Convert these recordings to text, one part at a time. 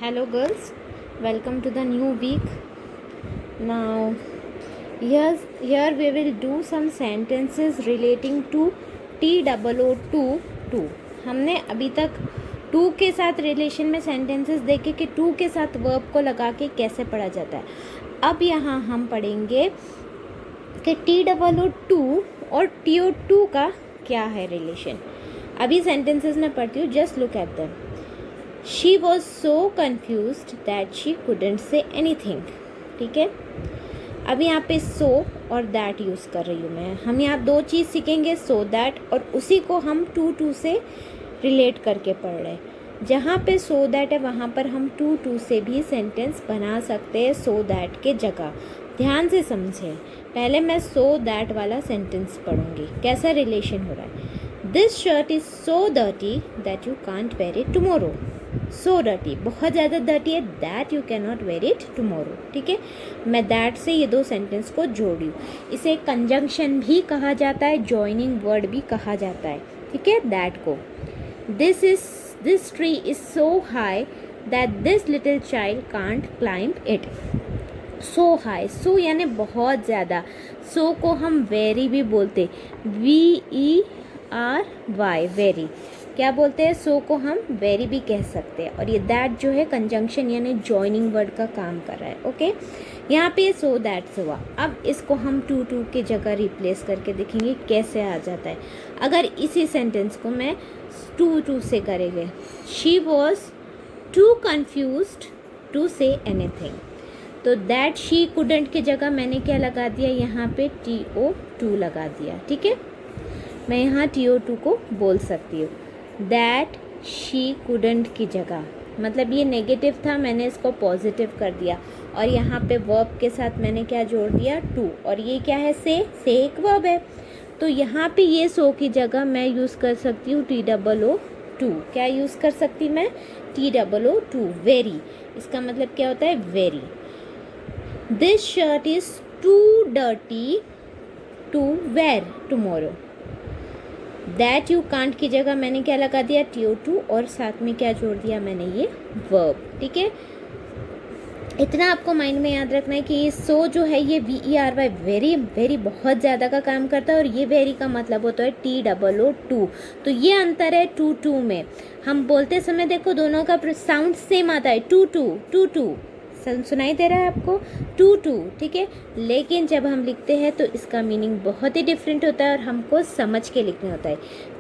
Hello girls, welcome to the new week. Now here we will do some sentences relating to TOO2 हमने अभी तक to के साथ relation में sentences देखे कि टू के साथ वर्ब को लगा के कैसे पढ़ा जाता है. अब यहाँ हम पढ़ेंगे कि TOO2 और TO2 का क्या है रिलेशन. अभी सेंटेंसेस में पढ़ती हूँ, just look at them. She was so confused that she couldn't say anything. ठीक है, अभी यहाँ पे so और that यूज़ कर रही हूँ मैं. हम यहाँ दो चीज़ सीखेंगे, so that, और उसी को हम to से रिलेट करके पढ़ रहे हैं. जहाँ पे so that है वहाँ पर हम to से भी सेंटेंस बना सकते हैं so that के जगह. ध्यान से समझें. पहले मैं so that वाला सेंटेंस पढ़ूँगी, कैसा रिलेशन हो रहा है. This shirt is so dirty that you can't wear it tomorrow. So dirty, बहुत ज़्यादा dirty है, that you cannot wear it tomorrow. ठीक है, मैं that से ये दो सेंटेंस को जोड़ी हूँ. इसे कंजंक्शन भी कहा जाता है, जॉइनिंग वर्ड भी कहा जाता है. ठीक है, that को. This tree is so high that this little child can't climb it. So high, so यानी बहुत ज़्यादा. so को हम very भी बोलते, VERY, वेरी. क्या बोलते हैं, सो को हम वेरी भी कह सकते हैं. और ये दैट जो है कंजंक्शन यानी जॉइनिंग वर्ड का काम कर रहा है. ओके, यहाँ पे सो दैट्स हुआ. अब इसको हम टू के जगह रिप्लेस करके देखेंगे कैसे आ जाता है. अगर इसी सेंटेंस को मैं टू से करेंगे, she was too confused to say anything. तो दैट शी कुडंट की जगह मैंने क्या लगा दिया, यहाँ पे TO2 लगा दिया. ठीक है, मैं यहाँ TO2 को बोल सकती हूँ. दैट शी कुडंट की जगह, मतलब ये नेगेटिव था, मैंने इसको पॉजिटिव कर दिया. और यहाँ पे वर्ब के साथ मैंने क्या जोड़ दिया, टू. और ये क्या है, से एक वर्ब है. तो यहाँ पे ये सो की जगह मैं यूज़ कर सकती हूँ TOO2. क्या यूज़ कर सकती मैं, TOO2, वेरी. इसका मतलब क्या होता है, very. This shirt is too dirty to wear tomorrow. That you can't की जगह मैंने क्या लगा दिया, TO2, और साथ में क्या जोड़ दिया मैंने, ये वर्ब. ठीक है, इतना आपको माइंड में याद रखना है कि ये सो जो है ये VERY, वेरी वेरी बहुत ज़्यादा का काम करता है. और ये वेरी का मतलब होता है TOO2. तो ये अंतर है टू में. हम बोलते समय देखो दोनों का साउंड सेम आता है, टू. सुनाई दे रहा है आपको, टू. ठीक है, लेकिन जब हम लिखते हैं तो इसका मीनिंग बहुत ही डिफरेंट होता है और हमको समझ के लिखना होता है.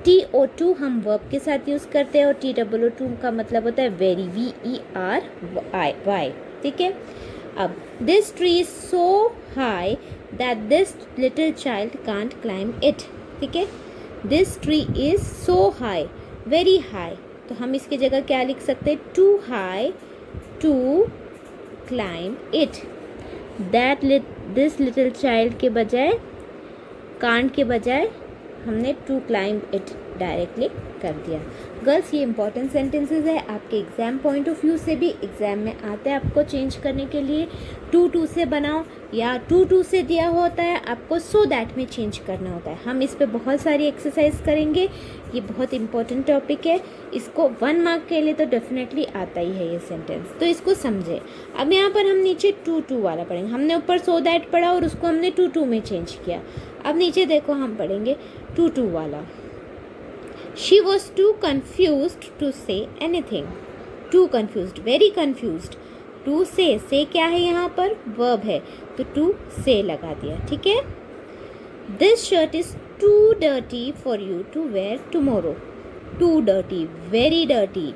TO2 हम वर्ब के साथ यूज़ करते हैं और TOO2 का मतलब होता है वेरी, VERY. ठीक है, अब this tree is so high that this little child can't climb it. ठीक है, this tree is so high, very high. तो हम इसकी जगह क्या लिख सकते हैं, too high to climb it. This little child के बजाय, can't के बजाय हमने to climb it डायरेक्टली कर दिया. गर्ल्स, ये इंपॉर्टेंट सेंटेंसेस है. आपके एग्ज़ाम पॉइंट ऑफ व्यू से भी एग्ज़ाम में आता है आपको चेंज करने के लिए. टू से बनाओ या टू से दिया होता है आपको सो दैट में चेंज करना होता है. हम इस पे बहुत सारी एक्सरसाइज करेंगे. ये बहुत इंपॉर्टेंट टॉपिक है. इसको 1 मार्क के लिए तो डेफिनेटली आता ही है ये सेंटेंस, तो इसको समझे. अब यहाँ पर हम नीचे टू वाला पढ़ेंगे. हमने ऊपर सो दैट पढ़ा और उसको हमने टू में चेंज किया. अब नीचे देखो हम पढ़ेंगे टू वाला. She was too confused to say anything. Too confused, very confused. To say क्या है यहाँ पर, verb है, तो to say लगा दिया. ठीक है, this shirt is too dirty for you to wear tomorrow. Too dirty, very dirty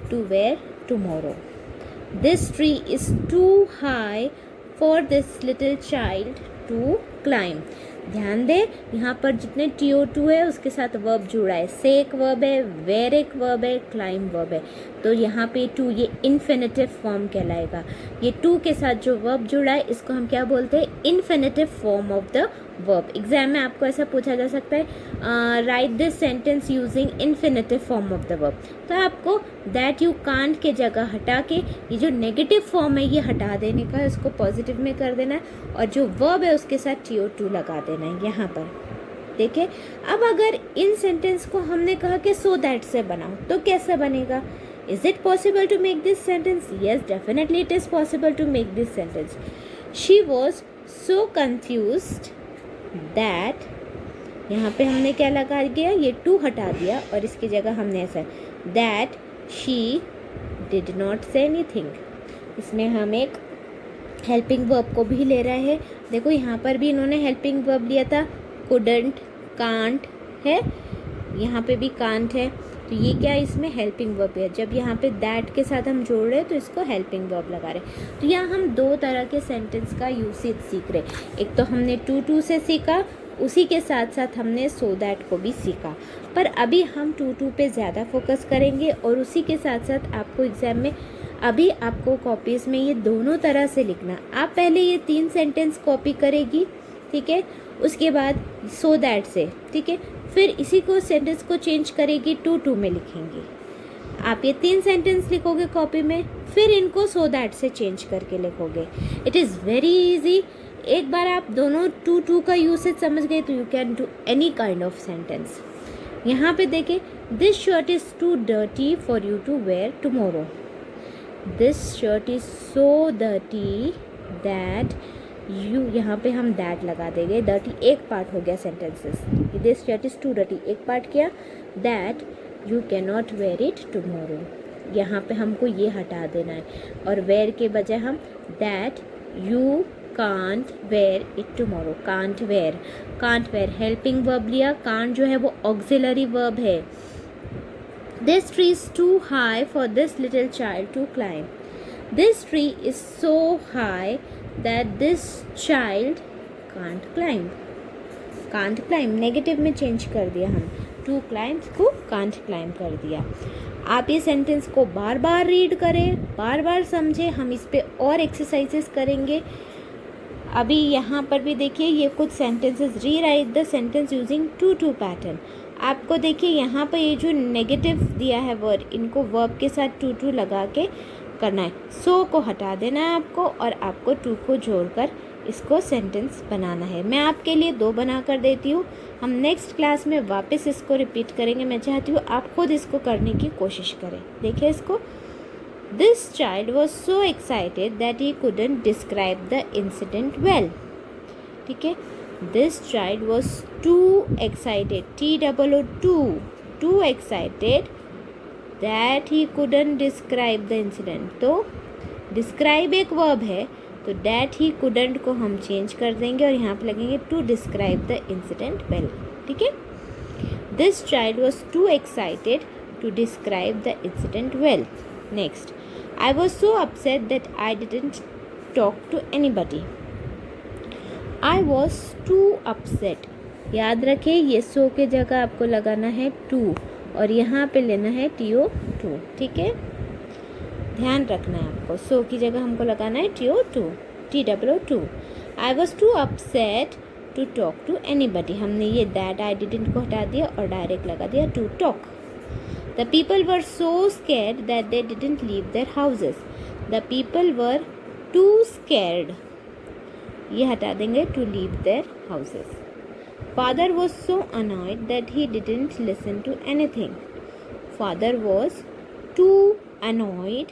to wear tomorrow. This tree is too high for this little child to climb. ध्यान दे, यहाँ पर जितने TO2 है उसके साथ वर्ब जुड़ा है. से एक वर्ब है, वेर एक वर्ब है, क्लाइंब वर्ब है. तो यहाँ पे टू ये इन्फिनिटिव फॉर्म कहलाएगा. ये टू के साथ जो वर्ब जुड़ा है इसको हम क्या बोलते हैं, infinitive form of the verb. Exam में आपको ऐसा पूछा जा सकता है, right this sentence using infinitive form of the verb. तो आपको दैट यू कांट के जगह हटा के ये जो नेगेटिव फॉर्म है ये हटा देने का, इसको पॉजिटिव में कर देना है. और जो वर्ब है उसके साथ TO2 लगा देना है यहाँ पर. देखें, अब अगर इन सेंटेंस को हमने कहा कि सो दैट से बनाओ तो कैसे बनेगा. Is it possible to make this sentence? Yes, definitely it is possible to make this sentence. She was so confused that, यहाँ पे हमने क्या लगा दिया, ये टू हटा दिया और इसकी जगह हमने ऐसा that she did not say anything. इसमें हम एक हेल्पिंग वर्ब को भी ले रहे हैं. देखो यहाँ पर भी इन्होंने हेल्पिंग वर्ब लिया था, couldn't, can't है, यहाँ पे भी can't है, तो ये क्या इसमें हेल्पिंग वर्ब है. जब यहाँ पे दैट के साथ हम जोड़ रहे हैं तो इसको हेल्पिंग वर्ब लगा रहे. तो यहाँ हम दो तरह के सेंटेंस का यूसेज सीख रहे. एक तो हमने टू से सीखा, उसी के साथ साथ हमने सो दैट को भी सीखा. पर अभी हम टू पे ज़्यादा फोकस करेंगे और उसी के साथ साथ आपको एग्ज़ाम में अभी आपको कॉपीज़ में ये दोनों तरह से लिखना. आप पहले ये 3 सेंटेंस कॉपी करेगी, ठीक है, उसके बाद सो दैट से, ठीक है, फिर इसी को सेंटेंस को चेंज करेगी टू में लिखेंगी. आप ये 3 सेंटेंस लिखोगे कॉपी में, फिर इनको सो दैट से चेंज करके लिखोगे. It is very easy. एक बार आप दोनों टू का यूसेज समझ गए तो you can do any kind of sentence. यहाँ पे देखें, this shirt is too dirty for you to wear tomorrow. This shirt is so dirty that you, यहाँ पे हम दैट लगा देंगे. डर्टी एक पार्ट हो गया sentences. This shirt is too dirty एक पार्ट किया, that you can not wear it tomorrow. यहाँ पे हमको ये हटा देना है और वेयर के बजाय हम that you can't wear it tomorrow. Can't wear helping verb लिया. कांट जो है वो ऑक्सिलरी वर्ब है. This tree is too high for this little child to climb. This tree is so high that this child can't climb. Negative में change कर दिया हम. To climb को can't climb कर दिया. आप ये सेंटेंस को बार बार रीड करें, बार बार समझें. हम इस पे और एक्सरसाइजेस करेंगे. अभी यहाँ पर भी देखिए, ये कुछ sentences, rewrite the sentence using too pattern. आपको देखिए यहाँ पर ये जो नेगेटिव दिया है वर्ड, इनको वर्ब के साथ टू लगा के करना है. सो को हटा देना है आपको और आपको टू को जोड़कर इसको सेंटेंस बनाना है. मैं आपके लिए 2 बना कर देती हूँ. हम नेक्स्ट क्लास में वापस इसको रिपीट करेंगे. मैं चाहती हूँ आप खुद इसको करने की कोशिश करें. देखिए इसको. This child was so excited that he couldn't describe the incident well. ठीक है. This child was too excited, to excited that he couldn't describe the incident. तो डिस्क्राइब एक वर्ब है, तो दैट ही कुडंट को हम चेंज कर देंगे और यहाँ पे लगेंगे to describe the incident well. ठीक है. This child was too excited to describe the incident well. Next, I was so upset that I didn't talk to anybody. I was too upset. याद रखें, ये सो के जगह आपको लगाना है टू और यहाँ पे लेना है TO2. ठीक है, ध्यान रखना है आपको. सो की जगह हमको लगाना है TO2. I was too upset to talk to anybody. हमने ये दैट आई डिडंट को हटा दिया और डायरेक्ट लगा दिया to talk. The people were so scared that they didn't leave their houses. The people were too scared, ये हटा देंगे to leave their houses. Father was so annoyed that he didn't listen to anything. Father was too annoyed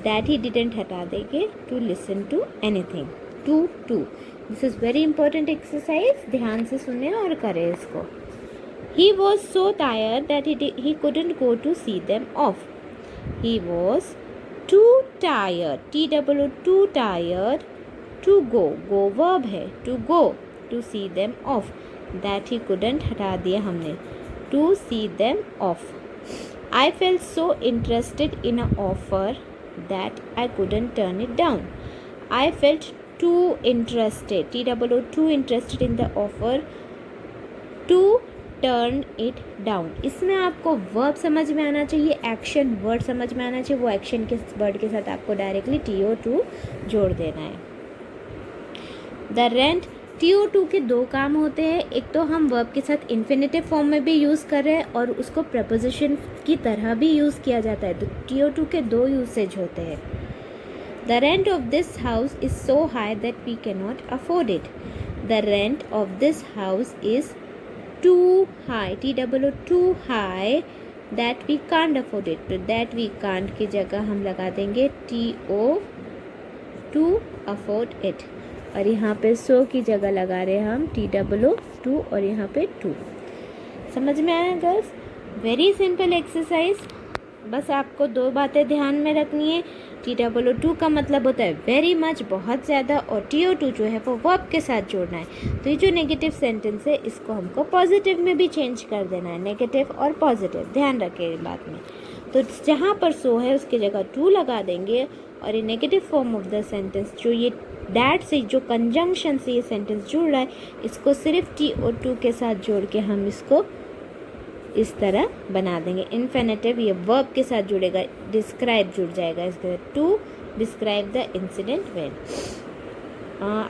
that he didn't हटा देंगे to listen to anything. To. This is very important exercise. ध्यान से सुने और करें इसको. He was so tired that he couldn't go to see them off. He was too tired. Too tired to go. Go verb है. To go. To see them off. That he couldn't हटा दिया हमने. To see them off. I felt so interested in an offer that I couldn't turn it down. I felt too interested. Too interested in the offer to turn it down. इसमें आपको verb समझ में आना चाहिए, action word समझ में आना चाहिए. वो एक्शन के वर्ड के साथ आपको डायरेक्टली TO2 जोड़ देना है. द रेंट, TO2 के 2 काम होते हैं. एक तो हम वर्ब के साथ इन्फिनेटिव फॉर्म में भी यूज़ कर रहे हैं और उसको प्रपोजिशन की तरह भी यूज़ किया जाता है. तो TO2 के 2 यूसेज होते हैं. The rent of this house is so high that we can not afford it. The rent of this house is too high. TO2 too high that we can't afford it, तो that we can't की जगह हम लगा देंगे TO to afford it, और यहाँ पे सो की जगह लगा रहे हैं हम TOO टू, और यहाँ पे टू। समझ में आया गर्ल्स? Very simple exercise. बस आपको दो बातें ध्यान में रखनी है। TOO का मतलब होता है वेरी मच, बहुत ज़्यादा, और TO2 जो है वो वर्ब के साथ जोड़ना है। तो ये जो नेगेटिव सेंटेंस है इसको हमको पॉजिटिव में भी चेंज कर देना है, नेगेटिव और पॉजिटिव, ध्यान रखें इस बात में। तो जहाँ पर सो है उसकी जगह टू लगा देंगे, और ये negative form of the sentence जो ये दैट से जो कंजंक्शन से ये सेंटेंस जुड़ रहा है इसको सिर्फ TO2 के साथ जोड़ के हम इसको इस तरह बना देंगे। इन्फिनेटिव ये वर्ब के साथ जुड़ेगा, डिस्क्राइब जुड़ जाएगा इसके साथ, to describe the incident when.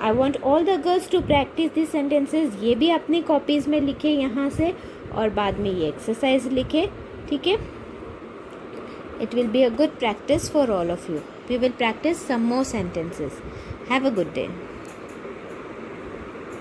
I want all the girls to practise this sentences. ये भी अपनी कॉपीज़ में लिखे यहाँ से, और बाद में ये एक्सरसाइज लिखे, ठीक है? It will be a good practice for all of you. We will practice some more sentences. Have a good day.